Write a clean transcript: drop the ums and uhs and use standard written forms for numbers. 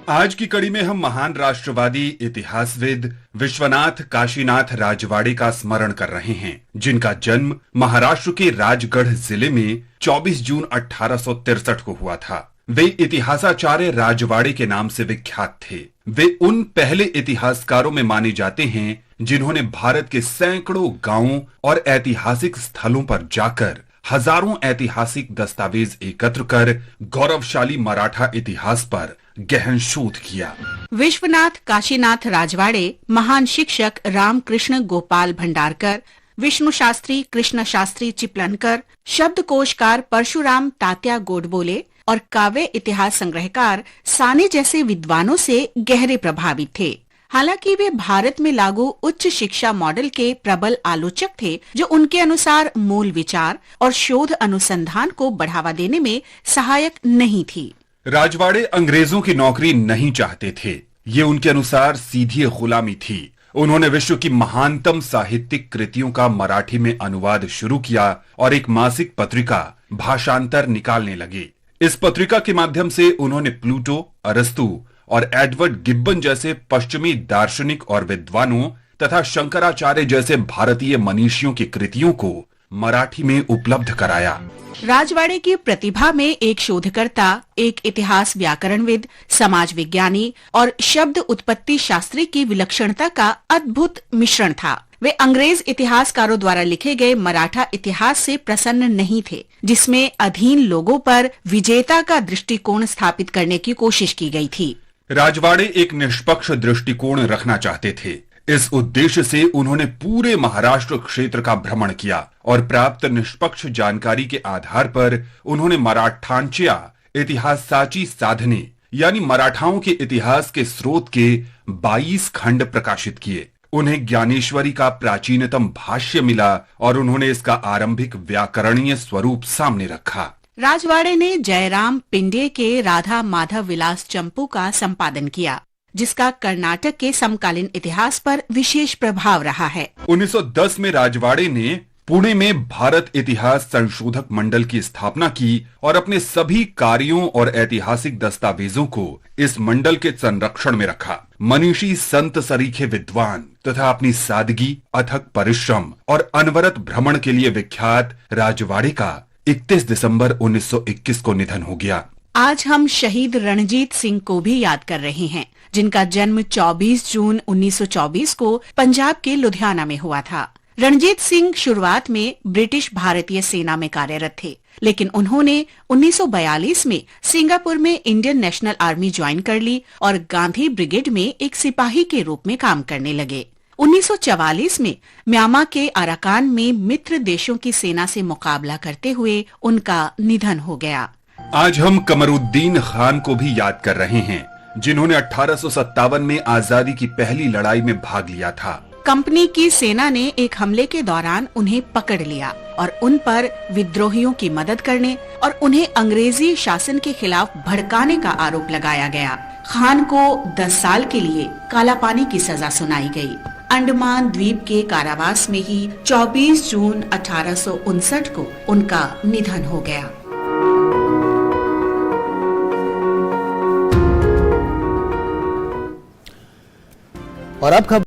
आज की कड़ी में हम महान राष्ट्रवादी इतिहासविद विश्वनाथ काशीनाथ राजवाड़े का स्मरण कर रहे हैं, जिनका जन्म महाराष्ट्र के राजगढ़ जिले में 24 जून 1863 को हुआ था। वे इतिहासाचार्य राजवाड़े के नाम से विख्यात थे। वे उन पहले इतिहासकारों में माने जाते हैं जिन्होंने भारत के सैकड़ों गांवों और ऐतिहासिक स्थलों पर जाकर हजारों ऐतिहासिक दस्तावेज एकत्र कर गौरवशाली मराठा इतिहास पर गहन शोध किया। विश्वनाथ काशीनाथ राजवाड़े महान शिक्षक रामकृष्ण गोपाल भंडारकर, विष्णु शास्त्री कृष्ण शास्त्री चिपलनकर, शब्दकोशकार परशुराम तात्या गोडबोले और काव्य इतिहास संग्रहकार साने जैसे विद्वानों से गहरे प्रभावित थे। हालांकि वे भारत में लागू उच्च शिक्षा मॉडल के प्रबल आलोचक थे, जो उनके अनुसार मूल विचार और शोध अनुसंधान को बढ़ावा देने में सहायक नहीं थी। राजवाड़े अंग्रेजों की नौकरी नहीं चाहते थे। ये उनके अनुसार सीधी गुलामी थी। उन्होंने विश्व की महानतम साहित्यिक कृतियों का मराठी में अनुवाद शुरू किया और एक मासिक पत्रिका भाषांतर निकालने लगे। इस पत्रिका के माध्यम से उन्होंने प्लूटो, अरस्तु और एडवर्ड गिब्बन जैसे पश्चिमी दार्शनिक और विद्वानों तथा शंकराचार्य जैसे भारतीय मनीषियों की कृतियों को मराठी में उपलब्ध कराया। राजवाड़े की प्रतिभा में एक शोधकर्ता, एक इतिहास व्याकरणविद, समाज विज्ञानी और शब्द उत्पत्ति शास्त्री की विलक्षणता का अद्भुत मिश्रण था। वे अंग्रेज इतिहासकारों द्वारा लिखे गए मराठा इतिहास से प्रसन्न नहीं थे, जिसमें अधीन लोगों पर विजेता का दृष्टिकोण स्थापित करने की कोशिश की गई थी। राजवाड़े एक निष्पक्ष दृष्टिकोण रखना चाहते थे। इस उद्देश्य से उन्होंने पूरे महाराष्ट्र क्षेत्र का भ्रमण किया और प्राप्त निष्पक्ष जानकारी के आधार पर उन्होंने मराठांच्या इतिहासाची साधने यानी मराठाओं के इतिहास के स्रोत के 22 खंड प्रकाशित किए। उन्हें ज्ञानेश्वरी का प्राचीनतम भाष्य मिला और उन्होंने इसका आरंभिक व्याकरणीय स्वरूप सामने रखा। राजवाड़े ने जयराम पिंडे के राधा माधव विलास चंपू का संपादन किया, जिसका कर्नाटक के समकालीन इतिहास पर विशेष प्रभाव रहा है। 1910 में राजवाड़े ने पुणे में भारत इतिहास संशोधक मंडल की स्थापना की और अपने सभी कार्यों और ऐतिहासिक दस्तावेजों को इस मंडल के संरक्षण में रखा। मनीषी संत सरीखे विद्वान तथा अपनी सादगी, अथक परिश्रम और अनवरत भ्रमण के लिए विख्यात राजवाड़े का 31 दिसंबर 1921 को निधन हो गया। आज हम शहीद रणजीत सिंह को भी याद कर रहे हैं, जिनका जन्म 24 जून 1924 को पंजाब के लुधियाना में हुआ था। रणजीत सिंह शुरुआत में ब्रिटिश भारतीय सेना में कार्यरत थे, लेकिन उन्होंने 1942 में सिंगापुर में इंडियन नेशनल आर्मी ज्वाइन कर ली और गांधी ब्रिगेड में एक सिपाही के रूप में काम करने लगे। 1944 में म्यांमार के अराकान में मित्र देशों की सेना से मुकाबला करते हुए उनका निधन हो गया। आज हम कमरुद्दीन खान को भी याद कर रहे हैं, जिन्होंने 1857 में आजादी की पहली लड़ाई में भाग लिया था। कंपनी की सेना ने एक हमले के दौरान उन्हें पकड़ लिया और उन पर विद्रोहियों की मदद करने और उन्हें अंग्रेजी शासन के खिलाफ भड़काने का आरोप लगाया गया। खान को 10 साल के लिए काला पानी की सजा सुनाई गई। अंडमान द्वीप के कारावास में ही 24 जून 1859 को उनका निधन हो गया। और अब खबर